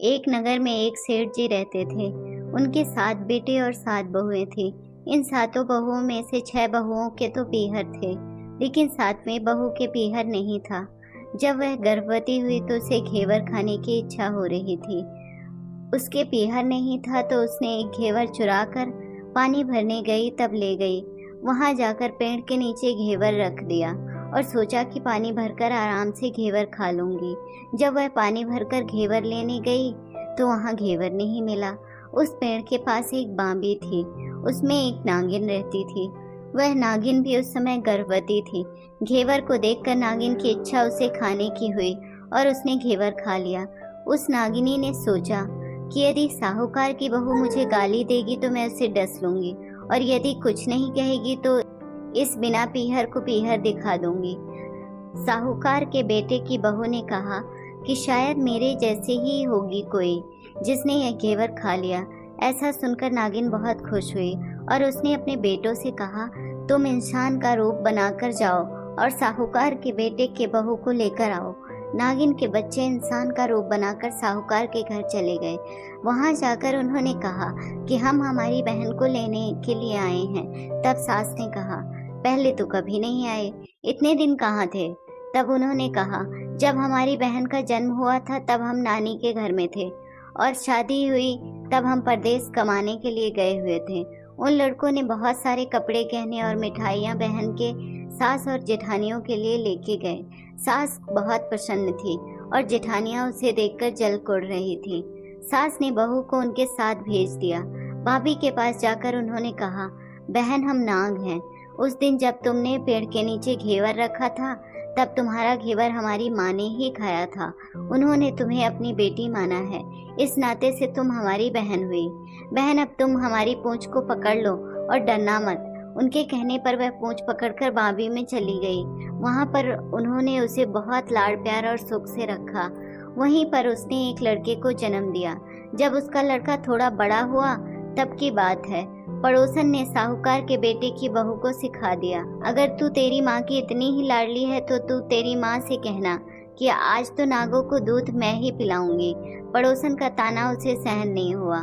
एक नगर में एक सेठ जी रहते थे। उनके 7 बेटे और 7 बहुएं थी। इन 7 बहुओं में से 6 बहुओं के तो पीहर थे, लेकिन 7वीं बहू के पीहर नहीं था। जब वह गर्भवती हुई तो उसे घेवर खाने की इच्छा हो रही थी। उसके पीहर नहीं था तो उसने एक घेवर चुरा कर पानी भरने गई तब ले गई। वहां जाकर पेड़ के नीचे घेवर रख दिया और सोचा कि पानी भरकर आराम से घेवर खा लूंगी। जब वह पानी भरकर घेवर लेने गई तो वहां घेवर नहीं मिला। उस पेड़ के पास एक बांबी थी, उसमें एक नागिन रहती थी। वह नागिन भी उस समय गर्भवती थी। घेवर को देखकर नागिन की इच्छा उसे खाने की हुई और उसने घेवर खा लिया। उस नागिनी ने सोचा कि यदि साहूकार की बहू मुझे गाली देगी तो मैं उसे डस लूंगी, और यदि कुछ नहीं कहेगी तो इस बिना पीहर को पीहर दिखा दूंगी। साहूकार के बेटे की बहू ने कहा कि शायद मेरे जैसे ही होगी कोई जिसने यह घेवर खा लिया। ऐसा सुनकर नागिन बहुत खुश हुई और उसने अपने बेटों से कहा, तुम इंसान का रूप बनाकर जाओ और साहूकार के बेटे के बहू को लेकर आओ। नागिन के बच्चे इंसान का रूप बनाकर साहूकार के घर चले गए। वहां जाकर उन्होंने कहा कि हम हमारी बहन को लेने के लिए आए हैं। तब सास ने कहा, पहले तो कभी नहीं आए, इतने दिन कहाँ थे? तब उन्होंने कहा, जब हमारी बहन का जन्म हुआ था तब हम नानी के घर में थे, और शादी हुई तब हम परदेश कमाने के लिए गए हुए थे। उन लड़कों ने बहुत सारे कपड़े, गहने और मिठाइयाँ बहन के सास और जेठानियों के लिए लेके गए। सास बहुत प्रसन्न थी और जेठानियाँ उसे देखकर जल कुड़ रही थी। सास ने बहू को उनके साथ भेज दिया। भाभी के पास जाकर उन्होंने कहा, बहन हम नाग हैं। उस दिन जब तुमने पेड़ के नीचे घेवर रखा था तब तुम्हारा घेवर हमारी माँ ने ही खाया था। उन्होंने तुम्हें अपनी बेटी माना है, इस नाते से तुम हमारी बहन हुई। बहन अब तुम हमारी पूंछ को पकड़ लो और डरना मत। उनके कहने पर वह पूंछ पकड़कर बांबी में चली गई। वहां पर उन्होंने उसे बहुत लाड़ प्यार और सुख से रखा। वहीं पर उसने एक लड़के को जन्म दिया। जब उसका लड़का थोड़ा बड़ा हुआ तब की बात है, पड़ोसन ने साहूकार के बेटे की बहू को सिखा दिया, अगर तू तेरी माँ की इतनी ही लाडली है तो तू तेरी माँ से कहना कि आज तो नागों को दूध मैं ही पिलाऊंगी। पड़ोसन का ताना उसे सहन नहीं हुआ।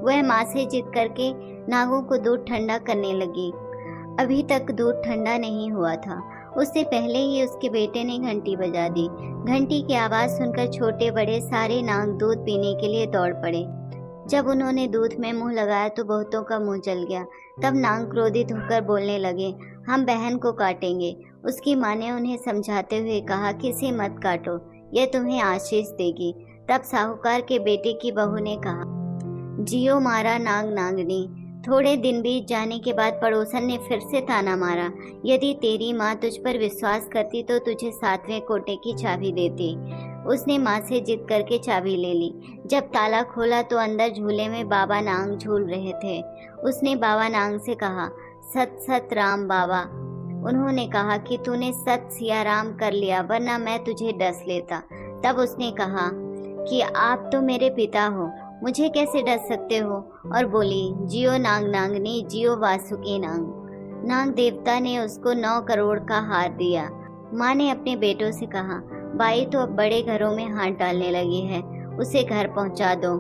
वह माँ से जिद करके नागों को दूध ठंडा करने लगी। अभी तक दूध ठंडा नहीं हुआ था। उससे पहले ही उसके बेटे ने घंटी बजा दी। घंटी की आवाज सुनकर छोटे बड़े सारे नाग दूध पीने के लिए दौड़ पड़े। जब उन्होंने दूध में मुंह लगाया तो बहुतों का मुंह जल गया। तब नाग क्रोधित होकर बोलने लगे, हम बहन को काटेंगे। उसकी माँ ने उन्हें समझाते हुए कहा, किसी मत काटो, यह तुम्हें आशीष देगी। तब साहूकार के बेटे की बहू ने कहा, जियो मारा नाग नागनी। थोड़े दिन बीत जाने के बाद पड़ोसन ने फिर से ताना मारा, यदि तेरी माँ तुझ पर विश्वास करती तो तुझे 7वें कोटे की चाबी देती। उसने माँ से जिद करके चाबी ले ली। जब ताला खोला तो अंदर झूले में बाबा नांग झूल रहे थे। उसने बाबा नांग से कहा, सत सत राम बाबा। उन्होंने कहा कि तूने सत सिया राम कर लिया, वरना मैं तुझे डस लेता। तब उसने कहा कि आप तो मेरे पिता हो, मुझे कैसे डस सकते हो? और बोली, जियो नाग नागनी, जियो वासुकी नाग। नाग देवता ने उसको 9 करोड़ का हार दिया। माँ ने अपने बेटों से कहा, बाई तो अब बड़े घरों में हाथ डालने लगी है, उसे घर पहुंचा दो।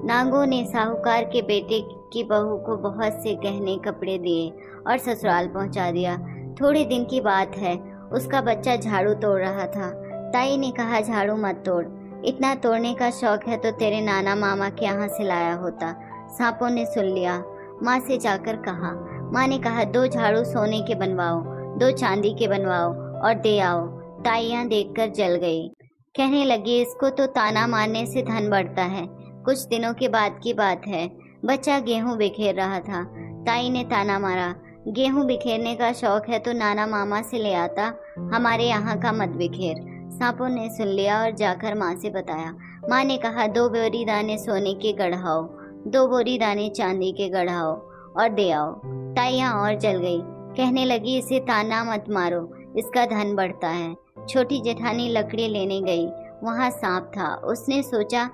नागों ने साहूकार के बेटे की बहू को बहुत से गहने कपड़े दिए और ससुराल पहुंचा दिया। थोड़े दिन की बात है, उसका बच्चा झाड़ू तोड़ रहा था। ताई ने कहा, झाड़ू मत तोड़, इतना तोड़ने का शौक है तो तेरे नाना मामा के यहाँ से लाया होता। सांपों ने सुन लिया। माँ से जाकर कहा। माँ ने कहा, 2 झाड़ू सोने के बनवाओ, 2 चांदी के बनवाओ और दे आओ। ताइयां देखकर जल गई। कहने लगी, इसको तो ताना मारने से धन बढ़ता है। कुछ दिनों के बाद की बात है, बच्चा गेहूं बिखेर रहा था। ताई ने ताना मारा, गेहूं बिखेरने का शौक है तो नाना मामा से ले आता, हमारे यहाँ का मत बिखेर। सांपों ने सुन लिया और जाकर माँ से बताया। माँ ने कहा, 2 बोरी दाने सोने के गढ़ाओ, 2 बोरी दाने चांदी के गढ़ाओ और दे आओ। ताइयां और जल गई। कहने लगी, इसे ताना मत मारो, इसका धन बढ़ता है। छोटी जेठानी लकड़ी लेने गई। वहाँ सांप था। उसने सोचा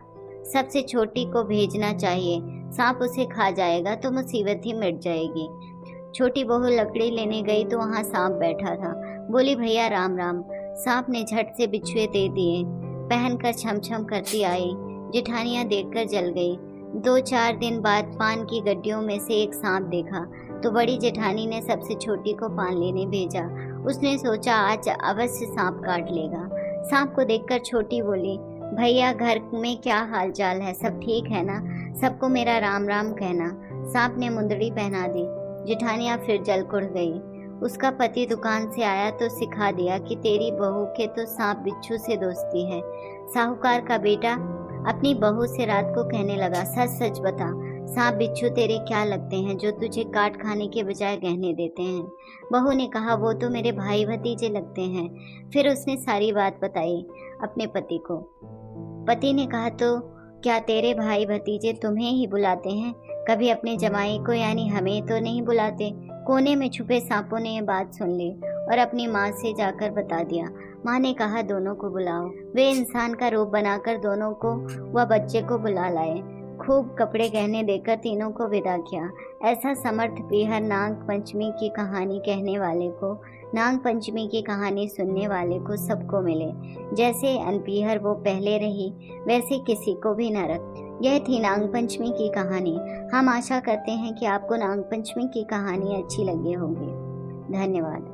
सबसे छोटी को भेजना चाहिए, सांप उसे खा जाएगा तो मुसीबत ही मिट जाएगी। छोटी बहू लकड़ी लेने गई तो वहाँ सांप बैठा था। बोली, भैया राम राम। सांप ने झट से बिछुए दे दिए। पहनकर छम छम करती आई। जेठानियाँ देखकर जल गई। 2-4 दिन बाद पान की गड्डियों में से एक सांप देखा तो बड़ी जेठानी ने सबसे छोटी को पान लेने भेजा। उसने सोचा आज अवश्य सांप काट लेगा। सांप को देखकर छोटी बोली, भैया घर में क्या हाल चाल है, सब ठीक है ना? सबको मेरा राम राम कहना। सांप ने मुंदड़ी पहना दी। जेठानियाँ फिर जल कुड़ गई। उसका पति दुकान से आया तो सिखा दिया कि तेरी बहू के तो सांप बिच्छू से दोस्ती है। साहूकार का बेटा अपनी बहू से रात को कहने लगा, सच सच बता, सांप बिच्छू तेरे क्या लगते हैं जो तुझे काट खाने के बजाय गहने देते हैं? बहू ने कहा, वो तो मेरे भाई भतीजे लगते हैं। फिर उसने सारी बात बताई अपने पति को। पति ने कहा, तो क्या तेरे भाई भतीजे तुम्हें ही बुलाते हैं, कभी अपने जमाई को यानी हमें तो नहीं बुलाते? कोने में छुपे सांपों ने यह बात सुन ली और अपनी माँ से जाकर बता दिया। माँ ने कहा, दोनों को बुलाओ। वे इंसान का रूप बनाकर दोनों को व बच्चे को बुला लाए। खूब कपड़े गहने देकर तीनों को विदा किया। ऐसा समर्थ पीहर नाग पंचमी की कहानी कहने वाले को, नाग पंचमी की कहानी सुनने वाले को सबको मिले। जैसे अनपीहर वो पहले रही वैसे किसी को भी न रख। यह थी नाग पंचमी की कहानी। हम आशा करते हैं कि आपको नाग पंचमी की कहानी अच्छी लगी होगी। धन्यवाद।